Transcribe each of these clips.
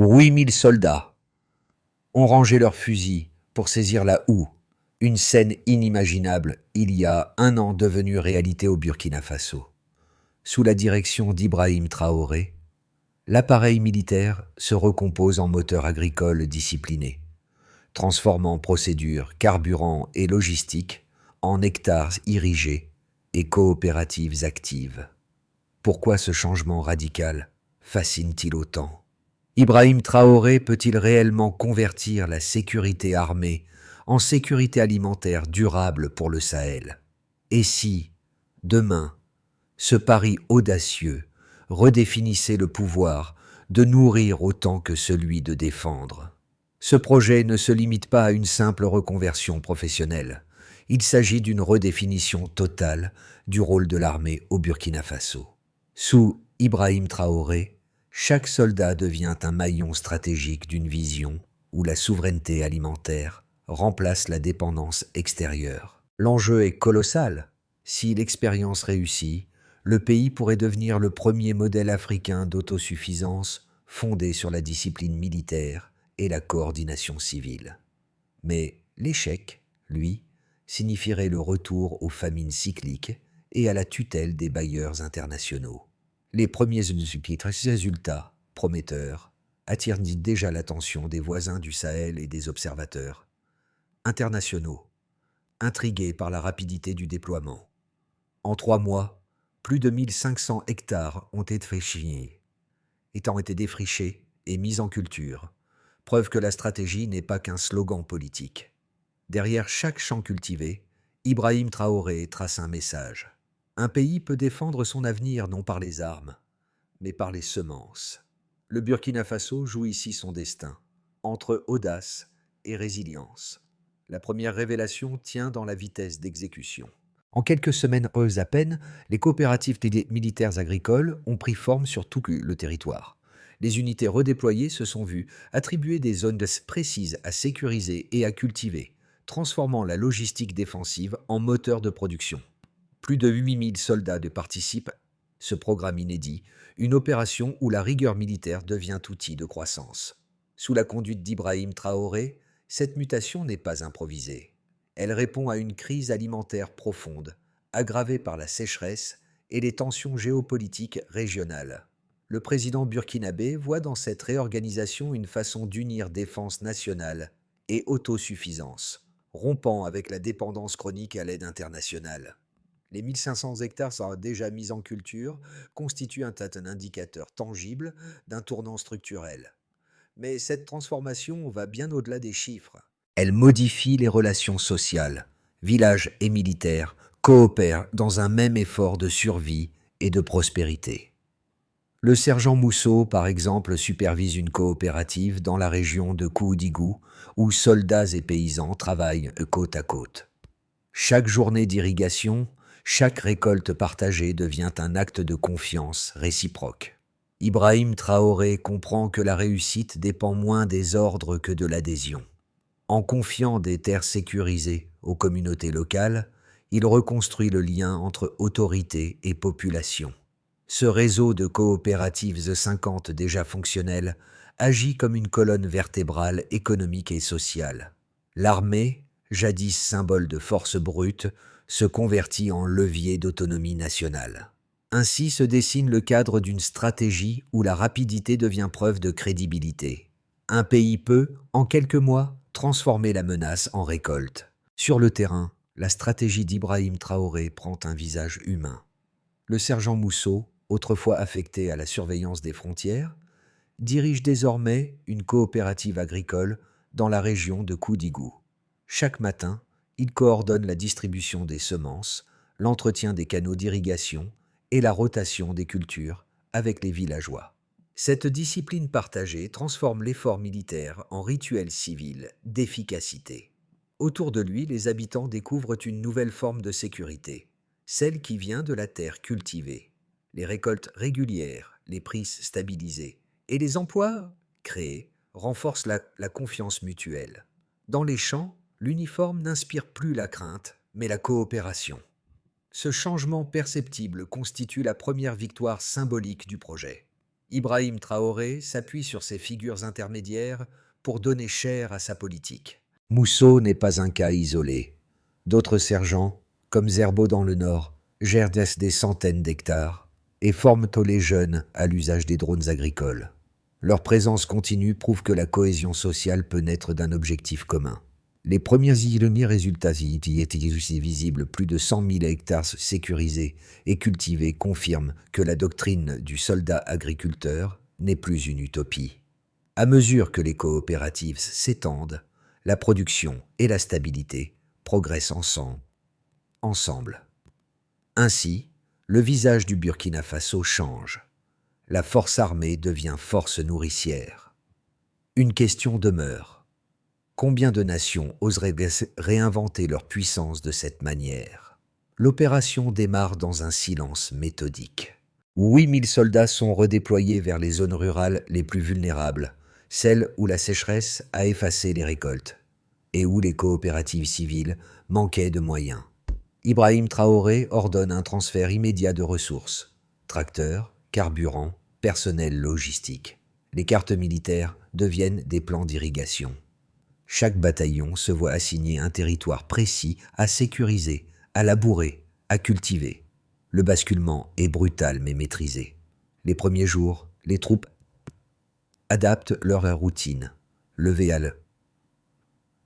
où 8000 soldats ont rangé leurs fusils pour saisir la houe, une scène inimaginable il y a un an devenue réalité au Burkina Faso. Sous la direction d'Ibrahim Traoré, l'appareil militaire se recompose en moteur agricole discipliné, transformant procédures, carburant et logistique en hectares irrigés et coopératives actives. Pourquoi ce changement radical fascine-t-il autant? Ibrahim Traoré peut-il réellement convertir la sécurité armée en sécurité alimentaire durable pour le Sahel? Et si, demain, ce pari audacieux redéfinissait le pouvoir de nourrir autant que celui de défendre? Ce projet ne se limite pas à une simple reconversion professionnelle. Il s'agit d'une redéfinition totale du rôle de l'armée au Burkina Faso. Sous Ibrahim Traoré, chaque soldat devient un maillon stratégique d'une vision où la souveraineté alimentaire remplace la dépendance extérieure. L'enjeu est colossal. Si l'expérience réussit, le pays pourrait devenir le premier modèle africain d'autosuffisance fondé sur la discipline militaire et la coordination civile. Mais l'échec, lui, signifierait le retour aux famines cycliques et à la tutelle des bailleurs internationaux. Les premiers résultats prometteurs attirent déjà l'attention des voisins du Sahel et des observateurs internationaux, intrigués par la rapidité du déploiement. En 3 mois, plus de 1500 hectares ont été défrichés et mis en culture, preuve que la stratégie n'est pas qu'un slogan politique. Derrière chaque champ cultivé, Ibrahim Traoré trace un message. Un pays peut défendre son avenir non par les armes, mais par les semences. Le Burkina Faso joue ici son destin, entre audace et résilience. La première révélation tient dans la vitesse d'exécution. En quelques semaines à peine, les coopératives militaires agricoles ont pris forme sur tout le territoire. Les unités redéployées se sont vues attribuer des zones précises à sécuriser et à cultiver, transformant la logistique défensive en moteur de production. Plus de 8000 soldats participent à ce programme inédit, une opération où la rigueur militaire devient outil de croissance. Sous la conduite d'Ibrahim Traoré, cette mutation n'est pas improvisée. Elle répond à une crise alimentaire profonde, aggravée par la sécheresse et les tensions géopolitiques régionales. Le président burkinabé voit dans cette réorganisation une façon d'unir défense nationale et autosuffisance, rompant avec la dépendance chronique à l'aide internationale. Les 1500 hectares déjà mis en culture constituent un indicateur tangible d'un tournant structurel. Mais cette transformation va bien au-delà des chiffres. Elle modifie les relations sociales. Villages et militaires coopèrent dans un même effort de survie et de prospérité. Le sergent Mousseau, par exemple, supervise une coopérative dans la région de Koudigou, où soldats et paysans travaillent côte à côte. Chaque journée d'irrigation, chaque récolte partagée devient un acte de confiance réciproque. Ibrahim Traoré comprend que la réussite dépend moins des ordres que de l'adhésion. En confiant des terres sécurisées aux communautés locales, il reconstruit le lien entre autorité et population. Ce réseau de coopératives 50 déjà fonctionnelles agit comme une colonne vertébrale économique et sociale. L'armée, jadis symbole de force brute, se convertit en levier d'autonomie nationale. Ainsi se dessine le cadre d'une stratégie où la rapidité devient preuve de crédibilité. Un pays peut, en quelques mois, transformer la menace en récolte. Sur le terrain, la stratégie d'Ibrahim Traoré prend un visage humain. Le sergent Mousseau, autrefois affecté à la surveillance des frontières, dirige désormais une coopérative agricole dans la région de Koudigou. Chaque matin, il coordonne la distribution des semences, l'entretien des canaux d'irrigation et la rotation des cultures avec les villageois. Cette discipline partagée transforme l'effort militaire en rituel civil d'efficacité. Autour de lui, les habitants découvrent une nouvelle forme de sécurité, celle qui vient de la terre cultivée. Les récoltes régulières, les prix stabilisés et les emplois créés renforcent la confiance mutuelle. Dans les champs, l'uniforme n'inspire plus la crainte, mais la coopération. Ce changement perceptible constitue la première victoire symbolique du projet. Ibrahim Traoré s'appuie sur ces figures intermédiaires pour donner chair à sa politique. Mousso n'est pas un cas isolé. D'autres sergents, comme Zerbo dans le Nord, gèrent des centaines d'hectares et forment les jeunes à l'usage des drones agricoles. Leur présence continue prouve que la cohésion sociale peut naître d'un objectif commun. Les premiers résultats y étaient aussi visibles, plus de 100 000 hectares sécurisés et cultivés confirment que la doctrine du soldat agriculteur n'est plus une utopie. À mesure que les coopératives s'étendent, la production et la stabilité progressent ensemble. Ainsi, le visage du Burkina Faso change. La force armée devient force nourricière. Une question demeure. Combien de nations oseraient réinventer leur puissance de cette manière? L'opération démarre dans un silence méthodique. 8000 soldats sont redéployés vers les zones rurales les plus vulnérables, celles où la sécheresse a effacé les récoltes et où les coopératives civiles manquaient de moyens. Ibrahim Traoré ordonne un transfert immédiat de ressources, tracteurs, carburant, personnel logistique. Les cartes militaires deviennent des plans d'irrigation. Chaque bataillon se voit assigner un territoire précis à sécuriser, à labourer, à cultiver. Le basculement est brutal mais maîtrisé. Les premiers jours, les troupes adaptent leur routine. Lever à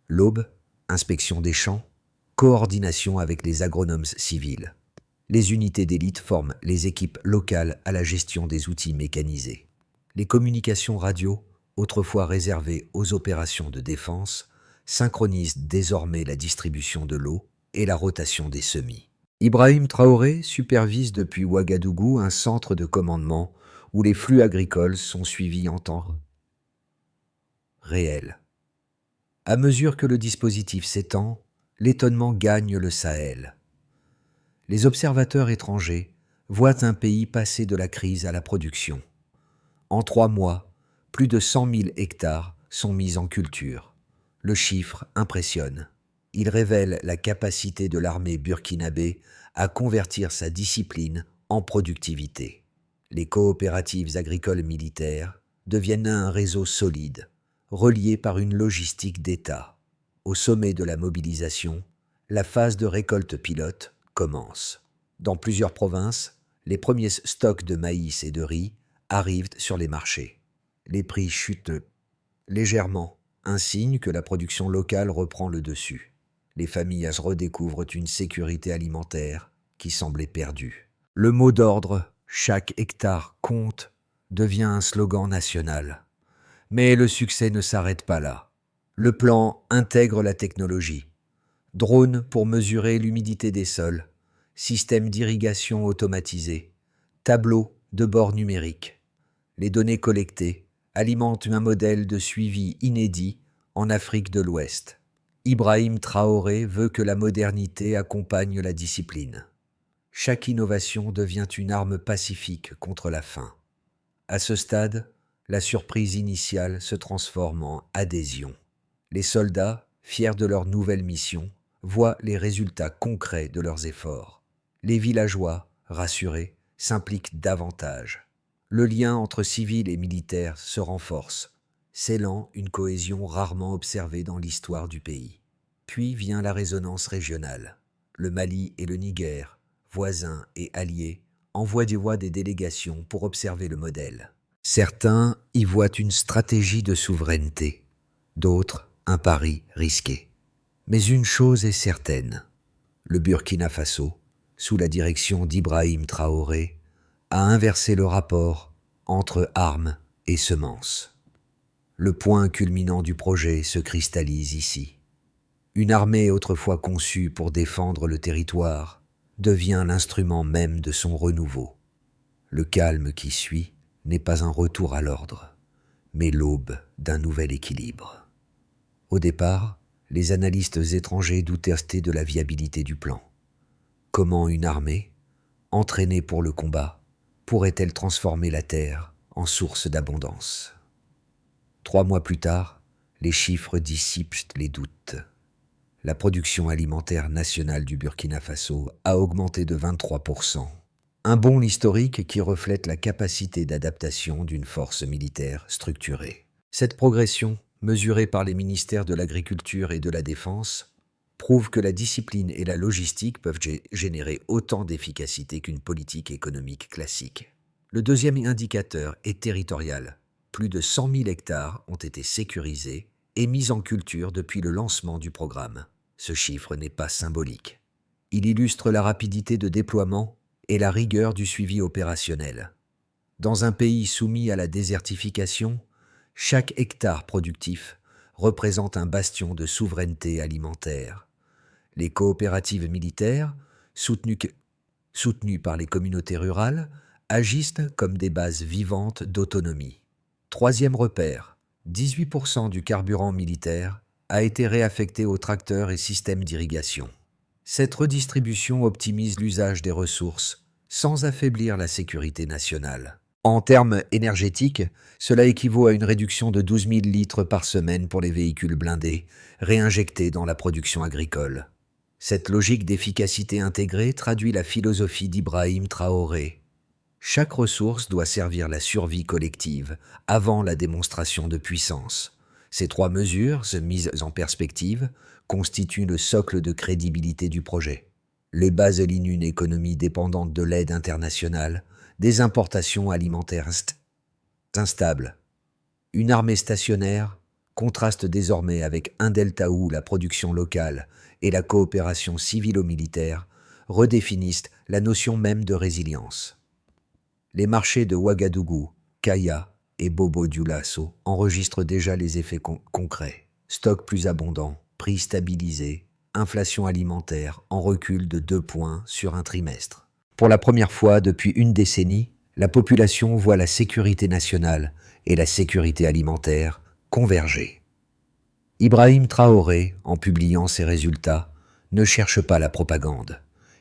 l'aube, inspection des champs, coordination avec les agronomes civils. Les unités d'élite forment les équipes locales à la gestion des outils mécanisés. Les communications radio, autrefois réservées aux opérations de défense, synchronisent désormais la distribution de l'eau et la rotation des semis. Ibrahim Traoré supervise depuis Ouagadougou un centre de commandement où les flux agricoles sont suivis en temps réel. À mesure que le dispositif s'étend, l'étonnement gagne le Sahel. Les observateurs étrangers voient un pays passer de la crise à la production. En 3 mois, plus de 100 000 hectares sont mis en culture. Le chiffre impressionne. Il révèle la capacité de l'armée burkinabé à convertir sa discipline en productivité. Les coopératives agricoles militaires deviennent un réseau solide, relié par une logistique d'État. Au sommet de la mobilisation, la phase de récolte pilote commence. Dans plusieurs provinces, les premiers stocks de maïs et de riz arrivent sur les marchés. Les prix chutent légèrement, un signe que la production locale reprend le dessus. Les familles redécouvrent une sécurité alimentaire qui semblait perdue. Le mot d'ordre « chaque hectare compte » devient un slogan national. Mais le succès ne s'arrête pas là. Le plan intègre la technologie. Drones pour mesurer l'humidité des sols, système d'irrigation automatisé, tableau de bord numérique. Les données collectées alimentent un modèle de suivi inédit en Afrique de l'Ouest. Ibrahim Traoré veut que la modernité accompagne la discipline. Chaque innovation devient une arme pacifique contre la faim. À ce stade, la surprise initiale se transforme en adhésion. Les soldats, fiers de leur nouvelle mission, voient les résultats concrets de leurs efforts. Les villageois, rassurés, s'impliquent davantage. Le lien entre civils et militaires se renforce, scellant une cohésion rarement observée dans l'histoire du pays. Puis vient la résonance régionale. Le Mali et le Niger, voisins et alliés, envoient des délégations pour observer le modèle. Certains y voient une stratégie de souveraineté, d'autres un pari risqué. Mais une chose est certaine, le Burkina Faso, sous la direction d'Ibrahim Traoré, a inversé le rapport entre armes et semences. Le point culminant du projet se cristallise ici. Une armée autrefois conçue pour défendre le territoire devient l'instrument même de son renouveau. Le calme qui suit n'est pas un retour à l'ordre, mais l'aube d'un nouvel équilibre. Au départ, les analystes étrangers doutaient de la viabilité du plan. Comment une armée, entraînée pour le combat, pourrait-elle transformer la terre en source d'abondance? 3 mois plus tard, les chiffres dissipent les doutes. La production alimentaire nationale du Burkina Faso a augmenté de 23%. Un bond historique qui reflète la capacité d'adaptation d'une force militaire structurée. Cette progression, mesurée par les ministères de l'Agriculture et de la Défense, prouve que la discipline et la logistique peuvent générer autant d'efficacité qu'une politique économique classique. Le deuxième indicateur est territorial. Plus de 100 000 hectares ont été sécurisés et mis en culture depuis le lancement du programme. Ce chiffre n'est pas symbolique. Il illustre la rapidité de déploiement et la rigueur du suivi opérationnel. Dans un pays soumis à la désertification, chaque hectare productif représente un bastion de souveraineté alimentaire. Les coopératives militaires, soutenues par les communautés rurales, agissent comme des bases vivantes d'autonomie. Troisième repère, 18% du carburant militaire a été réaffecté aux tracteurs et systèmes d'irrigation. Cette redistribution optimise l'usage des ressources sans affaiblir la sécurité nationale. En termes énergétiques, cela équivaut à une réduction de 12 000 litres par semaine pour les véhicules blindés, réinjectés dans la production agricole. Cette logique d'efficacité intégrée traduit la philosophie d'Ibrahim Traoré. Chaque ressource doit servir la survie collective avant la démonstration de puissance. Ces trois mesures, mises en perspective, constituent le socle de crédibilité du projet. Les baselines une économie dépendante de l'aide internationale, des importations alimentaires instables. Une armée stationnaire contraste désormais avec un delta où la production locale et la coopération civilo-militaire redéfinissent la notion même de résilience. Les marchés de Ouagadougou, Kaya et Bobo-Dioulasso enregistrent déjà les effets concrets. Stocks plus abondants, prix stabilisés, inflation alimentaire en recul de 2 points sur un trimestre. Pour la première fois depuis une décennie, la population voit la sécurité nationale et la sécurité alimentaire converger. Ibrahim Traoré, en publiant ses résultats, ne cherche pas la propagande.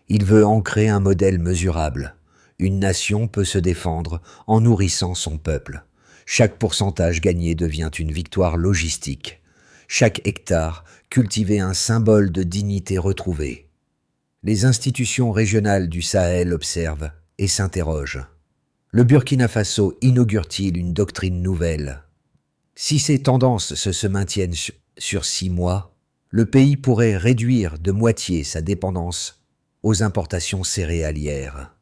Il veut ancrer un modèle mesurable. Une nation peut se défendre en nourrissant son peuple. Chaque pourcentage gagné devient une victoire logistique. Chaque hectare cultivé un symbole de dignité retrouvée. Les institutions régionales du Sahel observent et s'interrogent. Le Burkina Faso inaugure-t-il une doctrine nouvelle? Si ces tendances se maintiennent sur 6 mois, le pays pourrait réduire de moitié sa dépendance aux importations céréalières.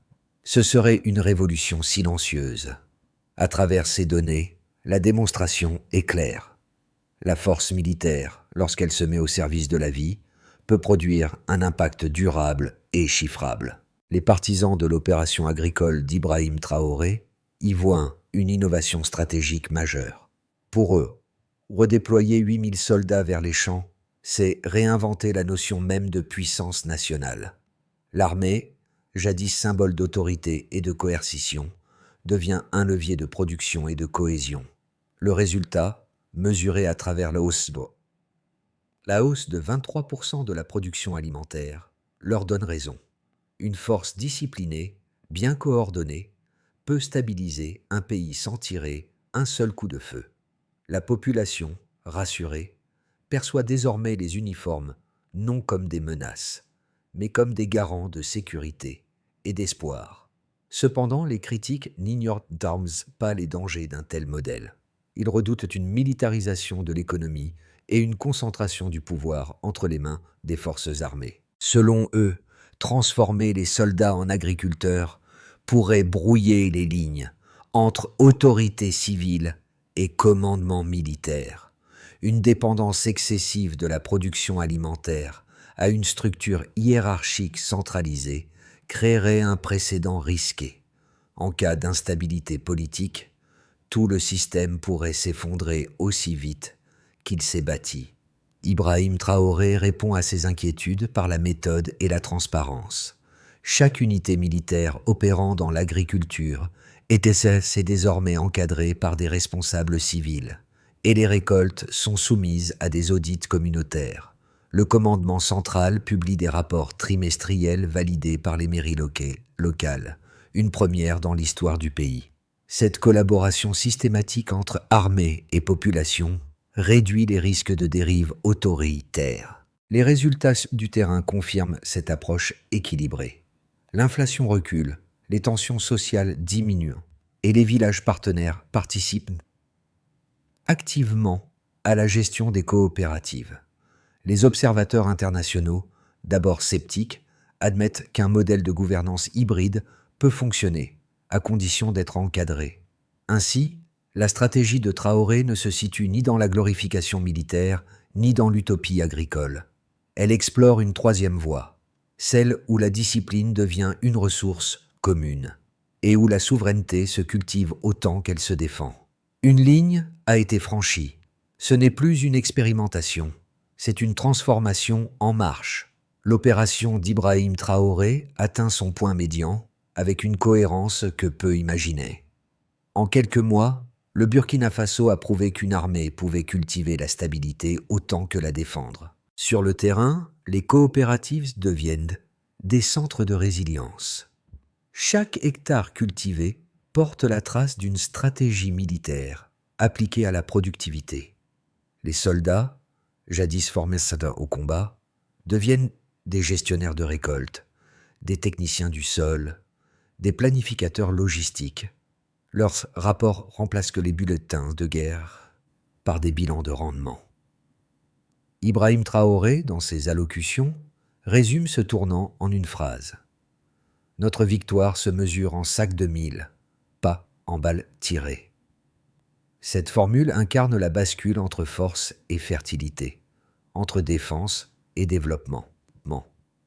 Ce serait une révolution silencieuse. À travers ces données, la démonstration est claire. La force militaire, lorsqu'elle se met au service de la vie, peut produire un impact durable et chiffrable. Les partisans de l'opération agricole d'Ibrahim Traoré y voient une innovation stratégique majeure. Pour eux, redéployer 8000 soldats vers les champs, c'est réinventer la notion même de puissance nationale. L'armée, jadis symbole d'autorité et de coercition, devient un levier de production et de cohésion. Le résultat, mesuré à travers la hausse de 23% de la production alimentaire, leur donne raison. Une force disciplinée, bien coordonnée, peut stabiliser un pays sans tirer un seul coup de feu. La population, rassurée, perçoit désormais les uniformes non comme des menaces, mais comme des garants de sécurité et d'espoir. Cependant, les critiques n'ignorent pas les dangers d'un tel modèle. Ils redoutent une militarisation de l'économie et une concentration du pouvoir entre les mains des forces armées. Selon eux, transformer les soldats en agriculteurs pourrait brouiller les lignes entre autorité civile et commandement militaire. Une dépendance excessive de la production alimentaire à une structure hiérarchique centralisée créerait un précédent risqué. En cas d'instabilité politique, tout le système pourrait s'effondrer aussi vite qu'il s'est bâti. Ibrahim Traoré répond à ces inquiétudes par la méthode et la transparence. Chaque unité militaire opérant dans l'agriculture est désormais encadrée par des responsables civils, et les récoltes sont soumises à des audits communautaires. Le commandement central publie des rapports trimestriels validés par les mairies locales, une première dans l'histoire du pays. Cette collaboration systématique entre armée et population réduit les risques de dérive autoritaire. Les résultats du terrain confirment cette approche équilibrée. L'inflation recule, les tensions sociales diminuent et les villages partenaires participent activement à la gestion des coopératives. Les observateurs internationaux, d'abord sceptiques, admettent qu'un modèle de gouvernance hybride peut fonctionner, à condition d'être encadré. Ainsi, la stratégie de Traoré ne se situe ni dans la glorification militaire, ni dans l'utopie agricole. Elle explore une troisième voie, celle où la discipline devient une ressource commune, et où la souveraineté se cultive autant qu'elle se défend. Une ligne a été franchie. Ce n'est plus une expérimentation, c'est une transformation en marche. L'opération d'Ibrahim Traoré atteint son point médian avec une cohérence que peu imaginaient. En quelques mois, le Burkina Faso a prouvé qu'une armée pouvait cultiver la stabilité autant que la défendre. Sur le terrain, les coopératives deviennent des centres de résilience. Chaque hectare cultivé porte la trace d'une stratégie militaire appliquée à la productivité. Les soldats, jadis formés au combat, deviennent des gestionnaires de récolte, des techniciens du sol, des planificateurs logistiques. Leurs rapports remplacent que les bulletins de guerre par des bilans de rendement. Ibrahim Traoré, dans ses allocutions, résume ce tournant en une phrase. « Notre victoire se mesure en sacs de mille, pas en balles tirées. » Cette formule incarne la bascule entre force et fertilité, entre défense et développement.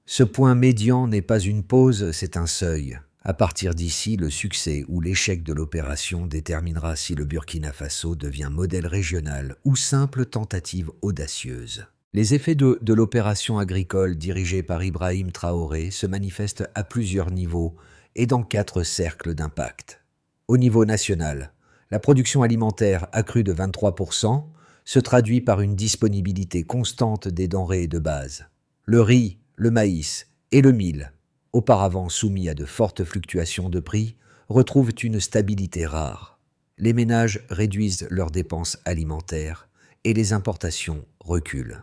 Ce point médian n'est pas une pause, c'est un seuil. À partir d'ici, le succès ou l'échec de l'opération déterminera si le Burkina Faso devient modèle régional ou simple tentative audacieuse. Les effets de l'opération agricole dirigée par Ibrahim Traoré se manifestent à plusieurs niveaux et dans 4 cercles d'impact. Au niveau national, la production alimentaire accrue de 23% se traduit par une disponibilité constante des denrées de base. Le riz, le maïs et le mil, auparavant soumis à de fortes fluctuations de prix, retrouvent une stabilité rare. Les ménages réduisent leurs dépenses alimentaires et les importations reculent.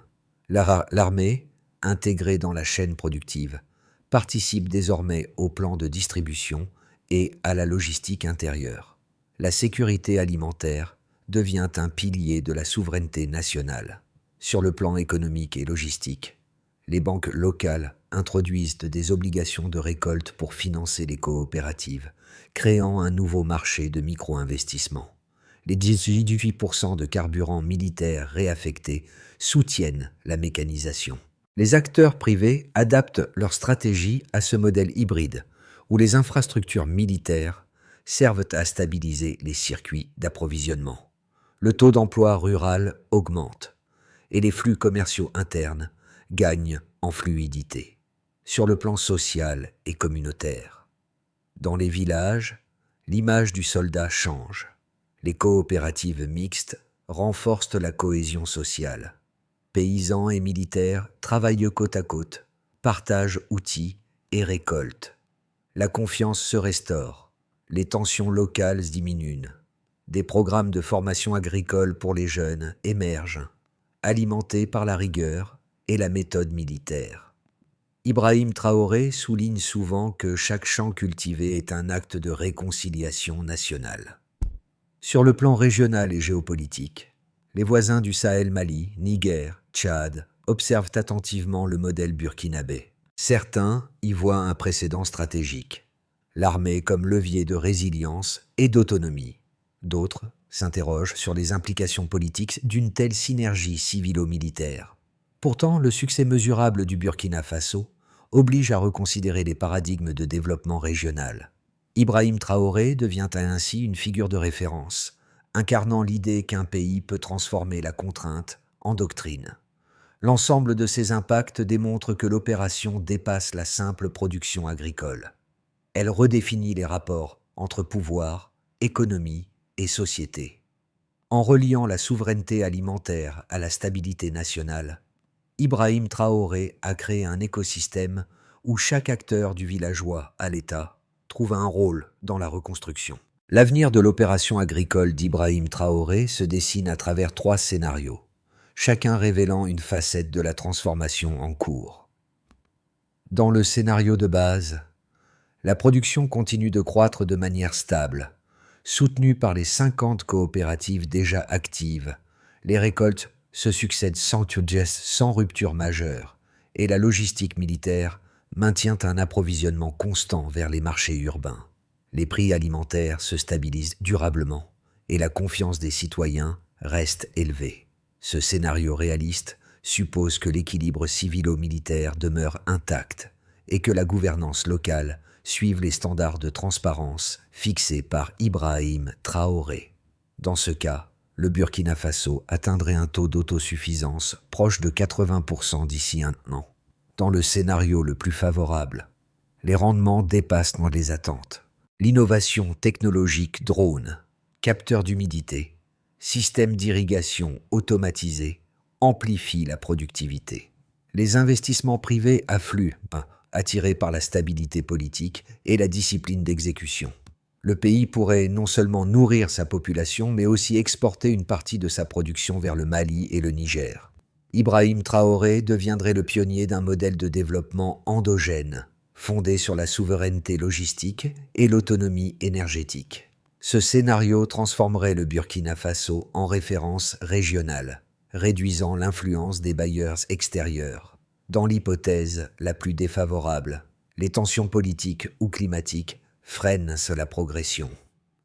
L'armée, intégrée dans la chaîne productive, participe désormais au plan de distribution et à la logistique intérieure. La sécurité alimentaire devient un pilier de la souveraineté nationale. Sur le plan économique et logistique, les banques locales introduisent des obligations de récolte pour financer les coopératives, créant un nouveau marché de micro-investissement. Les 18% de carburant militaire réaffectés soutiennent la mécanisation. Les acteurs privés adaptent leur stratégie à ce modèle hybride, où les infrastructures militaires servent à stabiliser les circuits d'approvisionnement. Le taux d'emploi rural augmente et les flux commerciaux internes gagnent en fluidité. Sur le plan social et communautaire, dans les villages, l'image du soldat change. Les coopératives mixtes renforcent la cohésion sociale. Paysans et militaires travaillent côte à côte, partagent outils et récoltent. La confiance se restaure, les tensions locales diminuent. Des programmes de formation agricole pour les jeunes émergent, alimentés par la rigueur et la méthode militaire. Ibrahim Traoré souligne souvent que chaque champ cultivé est un acte de réconciliation nationale. Sur le plan régional et géopolitique, les voisins du Sahel Mali, Niger, Tchad observent attentivement le modèle burkinabé. Certains y voient un précédent stratégique, l'armée comme levier de résilience et d'autonomie. D'autres s'interrogent sur les implications politiques d'une telle synergie civilo-militaire. Pourtant, le succès mesurable du Burkina Faso oblige à reconsidérer les paradigmes de développement régional. Ibrahim Traoré devient ainsi une figure de référence, incarnant l'idée qu'un pays peut transformer la contrainte en doctrine. L'ensemble de ces impacts démontre que l'opération dépasse la simple production agricole. Elle redéfinit les rapports entre pouvoir, économie et société. En reliant la souveraineté alimentaire à la stabilité nationale, Ibrahim Traoré a créé un écosystème où chaque acteur du villageois à l'État trouve un rôle dans la reconstruction. L'avenir de l'opération agricole d'Ibrahim Traoré se dessine à travers 3 scénarios, chacun révélant une facette de la transformation en cours. Dans le scénario de base, La production continue de croître de manière stable. Soutenue par les 50 coopératives déjà actives, les récoltes se succèdent sans rupture majeure, et la logistique militaire maintient un approvisionnement constant vers les marchés urbains. Les prix alimentaires se stabilisent durablement, et la confiance des citoyens reste élevée. Ce scénario réaliste suppose que l'équilibre civilo-militaire demeure intact et que la gouvernance locale suive les standards de transparence fixés par Ibrahim Traoré. Dans ce cas, le Burkina Faso atteindrait un taux d'autosuffisance proche de 80% d'ici un an. Dans le scénario le plus favorable, les rendements dépassent les attentes. L'innovation technologique drone, capteurs d'humidité, système d'irrigation automatisé amplifie la productivité. Les investissements privés affluent, attirés par la stabilité politique et la discipline d'exécution. Le pays pourrait non seulement nourrir sa population, mais aussi exporter une partie de sa production vers le Mali et le Niger. Ibrahim Traoré deviendrait le pionnier d'un modèle de développement endogène, fondé sur la souveraineté logistique et l'autonomie énergétique. Ce scénario transformerait le Burkina Faso en référence régionale, réduisant l'influence des bailleurs extérieurs. Dans l'hypothèse la plus défavorable, les tensions politiques ou climatiques freinent la progression.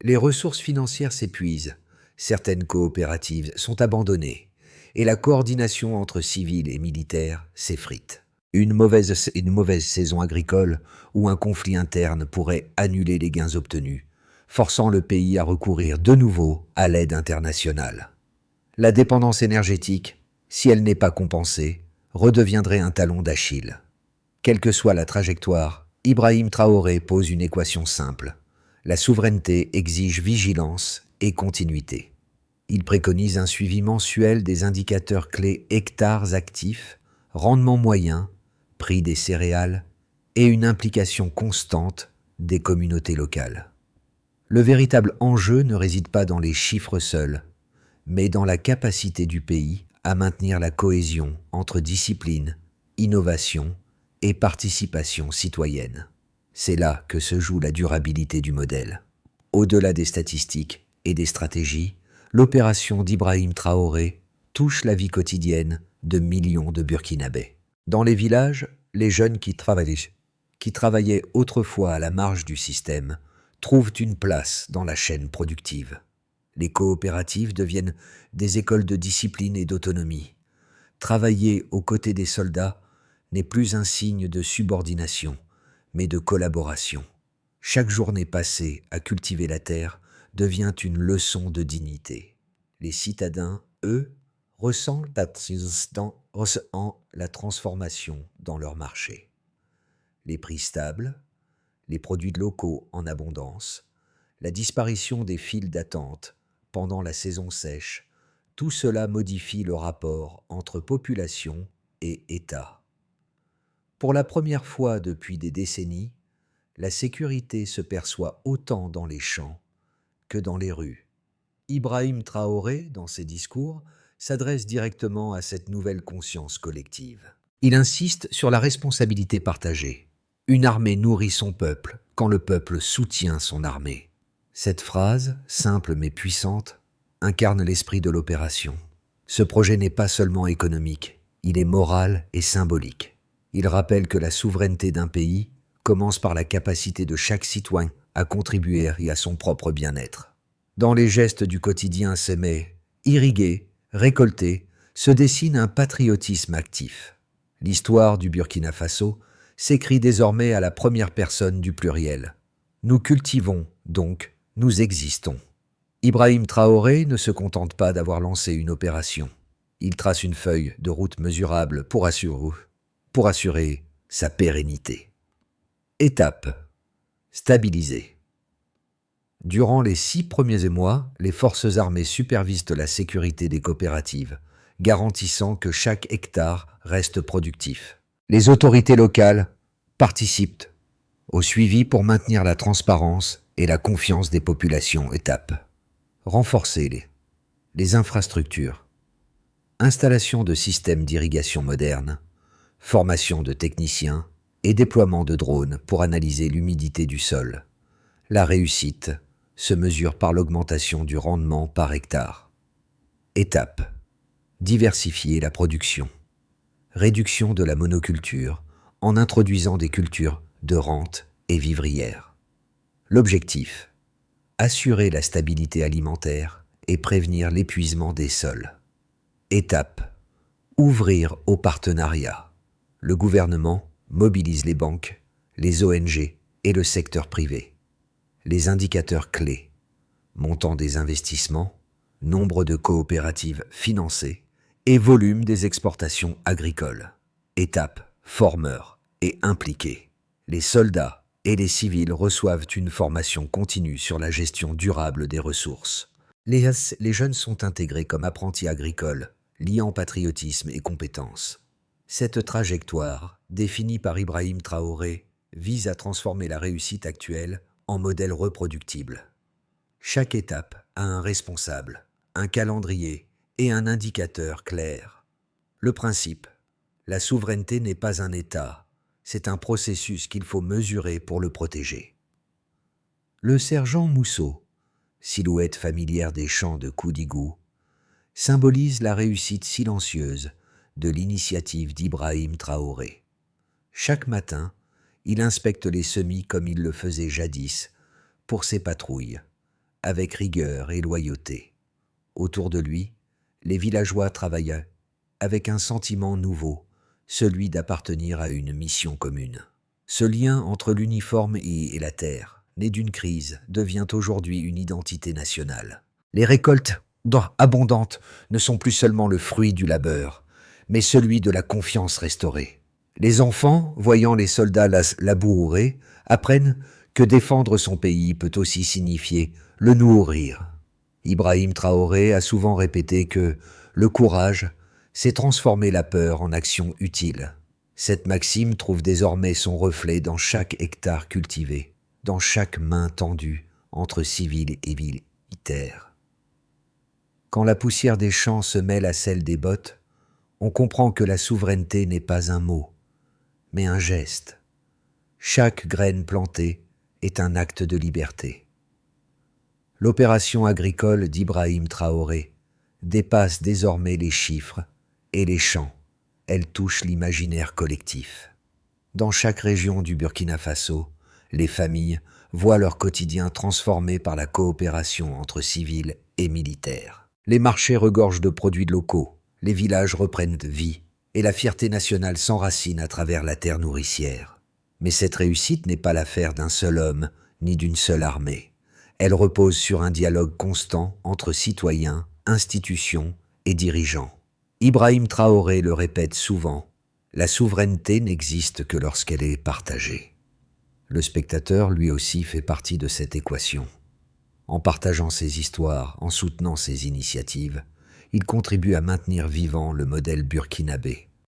Les ressources financières s'épuisent, certaines coopératives sont abandonnées, et la coordination entre civils et militaires s'effrite. Une mauvaise saison agricole ou un conflit interne pourrait annuler les gains obtenus, forçant le pays à recourir de nouveau à l'aide internationale. La dépendance énergétique, si elle n'est pas compensée, redeviendrait un talon d'Achille. Quelle que soit la trajectoire, Ibrahim Traoré pose une équation simple. La souveraineté exige vigilance et continuité. Il préconise un suivi mensuel des indicateurs clés hectares actifs, rendement moyen, prix des céréales et une implication constante des communautés locales. Le véritable enjeu ne réside pas dans les chiffres seuls, mais dans la capacité du pays à maintenir la cohésion entre discipline, innovation et participation citoyenne. C'est là que se joue la durabilité du modèle. Au-delà des statistiques et des stratégies, l'opération d'Ibrahim Traoré touche la vie quotidienne de millions de Burkinabés. Dans les villages, les jeunes qui travaillaient autrefois à la marge du système trouvent une place dans la chaîne productive. Les coopératives deviennent des écoles de discipline et d'autonomie. Travailler aux côtés des soldats n'est plus un signe de subordination, mais de collaboration. Chaque journée passée à cultiver la terre devient une leçon de dignité. Les citadins, eux, ressentent la transformation dans leur marché. Les prix stables, les produits locaux en abondance, la disparition des files d'attente pendant la saison sèche, tout cela modifie le rapport entre population et État. Pour la première fois depuis des décennies, la sécurité se perçoit autant dans les champs que dans les rues. Ibrahim Traoré, dans ses discours, s'adresse directement à cette nouvelle conscience collective. Il insiste sur la responsabilité partagée. Une armée nourrit son peuple quand le peuple soutient son armée. Cette phrase, simple mais puissante, incarne l'esprit de l'opération. Ce projet n'est pas seulement économique, il est moral et symbolique. Il rappelle que la souveraineté d'un pays commence par la capacité de chaque citoyen à contribuer à son propre bien-être. Dans les gestes du quotidien s'aimer, irriguer, récolter, se dessine un patriotisme actif. L'histoire du Burkina Faso s'écrit désormais à la première personne du pluriel. Nous cultivons, donc, nous existons. Ibrahim Traoré ne se contente pas d'avoir lancé une opération. Il trace une feuille de route mesurable pour assurer sa pérennité. Étape. Stabiliser. Durant les 6 premiers mois, les forces armées supervisent la sécurité des coopératives, garantissant que chaque hectare reste productif. Les autorités locales participent au suivi pour maintenir la transparence et la confiance des populations. Étape. Renforcer les infrastructures. Installation de systèmes d'irrigation modernes, formation de techniciens et déploiement de drones pour analyser l'humidité du sol. La réussite se mesure par l'augmentation du rendement par hectare. Étape: diversifier la production. Réduction de la monoculture en introduisant des cultures de rente et vivrières. L'objectif: assurer la stabilité alimentaire et prévenir l'épuisement des sols. Étape: ouvrir au partenariat. Le gouvernement mobilise les banques, les ONG et le secteur privé. Les indicateurs clés: montant des investissements, nombre de coopératives financées et volume des exportations agricoles. Étape: formeurs et impliqués. Les soldats et les civils reçoivent une formation continue sur la gestion durable des ressources. Les jeunes sont intégrés comme apprentis agricoles, liant patriotisme et compétences. Cette trajectoire, définie par Ibrahim Traoré, vise à transformer la réussite actuelle en modèle reproductible. Chaque étape a un responsable, un calendrier et un indicateur clair. Le principe: la souveraineté n'est pas un État, c'est un processus qu'il faut mesurer pour le protéger. Le sergent Mousseau, silhouette familière des champs de Koudigou, symbolise la réussite silencieuse de l'initiative d'Ibrahim Traoré. Chaque matin, il inspecte les semis comme il le faisait jadis pour ses patrouilles, avec rigueur et loyauté. Autour de lui, les villageois travaillaient avec un sentiment nouveau, celui d'appartenir à une mission commune. Ce lien entre l'uniforme et la terre, né d'une crise, devient aujourd'hui une identité nationale. Les récoltes abondantes ne sont plus seulement le fruit du labeur, mais celui de la confiance restaurée. Les enfants, voyant les soldats labourer, apprennent que défendre son pays peut aussi signifier le nourrir. Ibrahim Traoré a souvent répété que le courage, c'est transformer la peur en action utile. Cette maxime trouve désormais son reflet dans chaque hectare cultivé, dans chaque main tendue entre civils et militaires. Quand la poussière des champs se mêle à celle des bottes, on comprend que la souveraineté n'est pas un mot, mais un geste. Chaque graine plantée est un acte de liberté. L'opération agricole d'Ibrahim Traoré dépasse désormais les chiffres et les champs. Elle touche l'imaginaire collectif. Dans chaque région du Burkina Faso, les familles voient leur quotidien transformé par la coopération entre civils et militaires. Les marchés regorgent de produits locaux, les villages reprennent vie et la fierté nationale s'enracine à travers la terre nourricière. Mais cette réussite n'est pas l'affaire d'un seul homme ni d'une seule armée. Elle repose sur un dialogue constant entre citoyens, institutions et dirigeants. Ibrahim Traoré le répète souvent, la souveraineté n'existe que lorsqu'elle est partagée. Le spectateur, lui aussi, fait partie de cette équation. En partageant ses histoires, en soutenant ses initiatives, il contribue à maintenir vivant le modèle burkinabé.